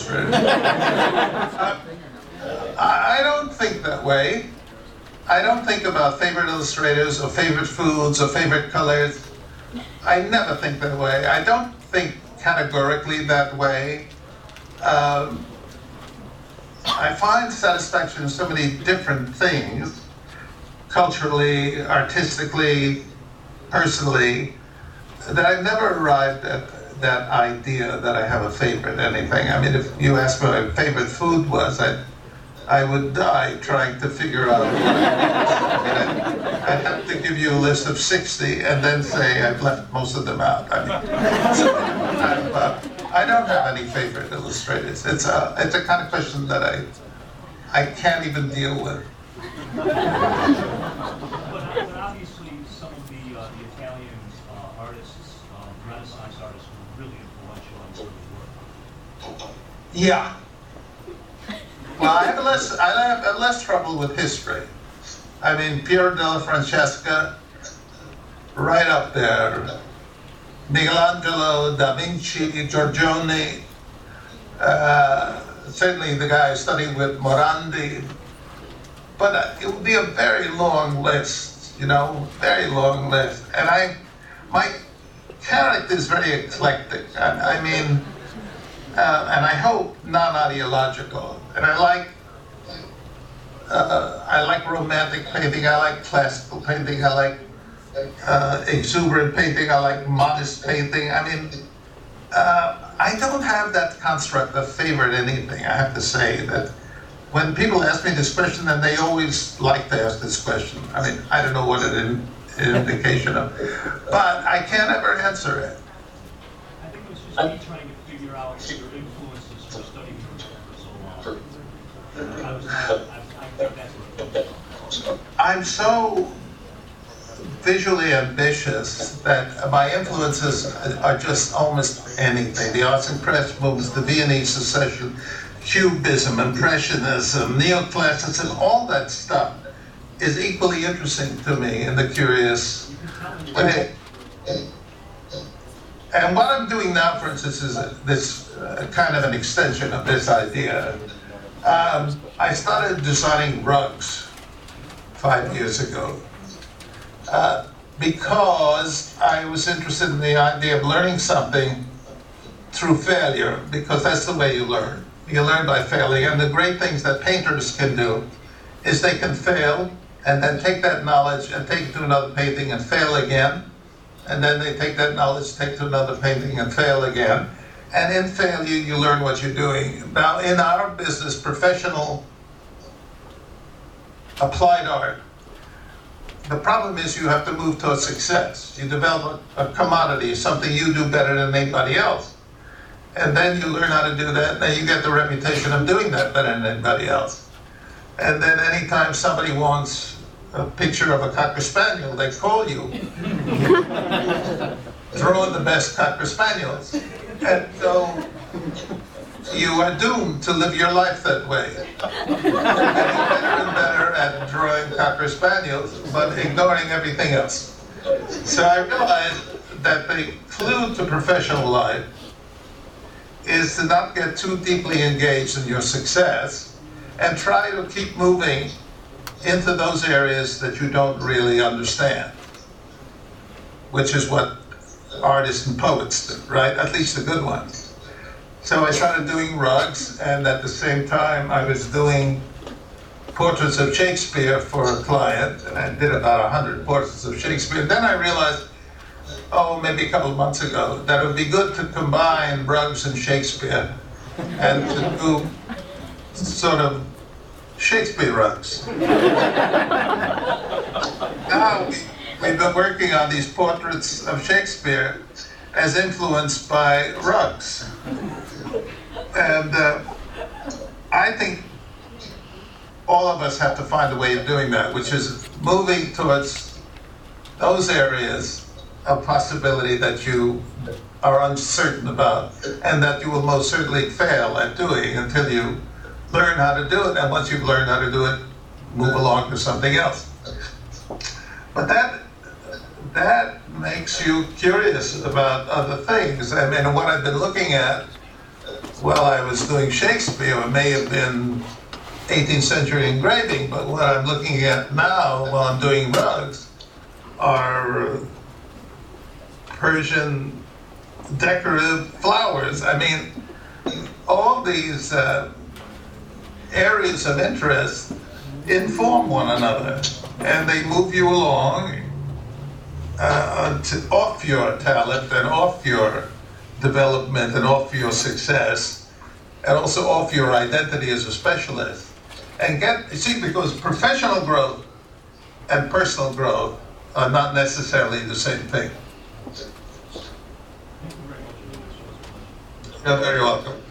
illustrator. I don't think that way. I don't think about favorite illustrators or favorite foods or favorite colors. I never think that way. I don't think categorically that way. I find satisfaction in so many different things, culturally, artistically, personally, that I've never arrived at that idea that I have a favorite anything. I mean, if you asked me what my favorite food was, I would die trying to figure out what it was. I'd have to give you a list of 60 and then say I've left most of them out. I mean, I don't have any favorite illustrators. It's a kind of question that I can't even deal with. But obviously, some of the Italian artists, Renaissance artists, were really influential in your work. Yeah. Well, I have less trouble with history. I mean, Piero della Francesca, right up there. Michelangelo, Da Vinci, Giorgione, certainly the guy I studied with, Morandi. But it would be a very long list, you know, very long list. And my character is very eclectic. I mean, and I hope non-ideological. And I like romantic painting, I like classical painting, I like exuberant painting, I like modest painting. I mean, I don't have that construct of favorite anything. I have to say that when people ask me this question, and they always like to ask this question, I mean, I don't know what an indication of, but I can't ever answer it. I think it was just me trying to figure out your influences for studying for so long. I think that's what I'm so visually ambitious that my influences are just almost anything. The arts impression movements, the Viennese Secession, Cubism, Impressionism, Neoclassicism, all that stuff is equally interesting to me in the curious way. And what I'm doing now, for instance, is this kind of an extension of this idea. I started designing rugs 5 years ago because I was interested in the idea of learning something through failure, because that's the way you learn. You learn by failing, and the great things that painters can do is they can fail and then take that knowledge and take it to another painting and fail again, and then they take that knowledge, take it to another painting and fail again. And in failure, you learn what you're doing. Now, in our business, professional applied art, the problem is you have to move towards success. You develop a commodity, something you do better than anybody else. And then you learn how to do that, and then you get the reputation of doing that better than anybody else. And then anytime somebody wants a picture of a Cocker Spaniel, they call you. Throw in the best Cocker Spaniels. And so you are doomed to live your life that way. Getting better and better at drawing Cocker Spaniels, but ignoring everything else. So I realized that the clue to professional life is to not get too deeply engaged in your success and try to keep moving into those areas that you don't really understand, which is what artists and poets do, right? At least the good ones. So I started doing rugs, and at the same time I was doing portraits of Shakespeare for a client, and I did about 100 portraits of Shakespeare. Then I realized, maybe a couple of months ago, that it would be good to combine rugs and Shakespeare and to do sort of Shakespeare rugs. Now we've been working on these portraits of Shakespeare as influenced by rugs. And I think all of us have to find a way of doing that, which is moving towards those areas of possibility that you are uncertain about, and that you will most certainly fail at doing until you learn how to do it. And once you've learned how to do it, move along to something else. But that makes you curious about other things. I mean, what I've been looking at while I was doing Shakespeare, it may have been 18th century engraving, but what I'm looking at now while I'm doing rugs are Persian decorative flowers. I mean, all these areas of interest inform one another, and they move you along off your talent and off your development and off your success, and also off your identity as a specialist. And because professional growth and personal growth are not necessarily the same thing. You're very welcome.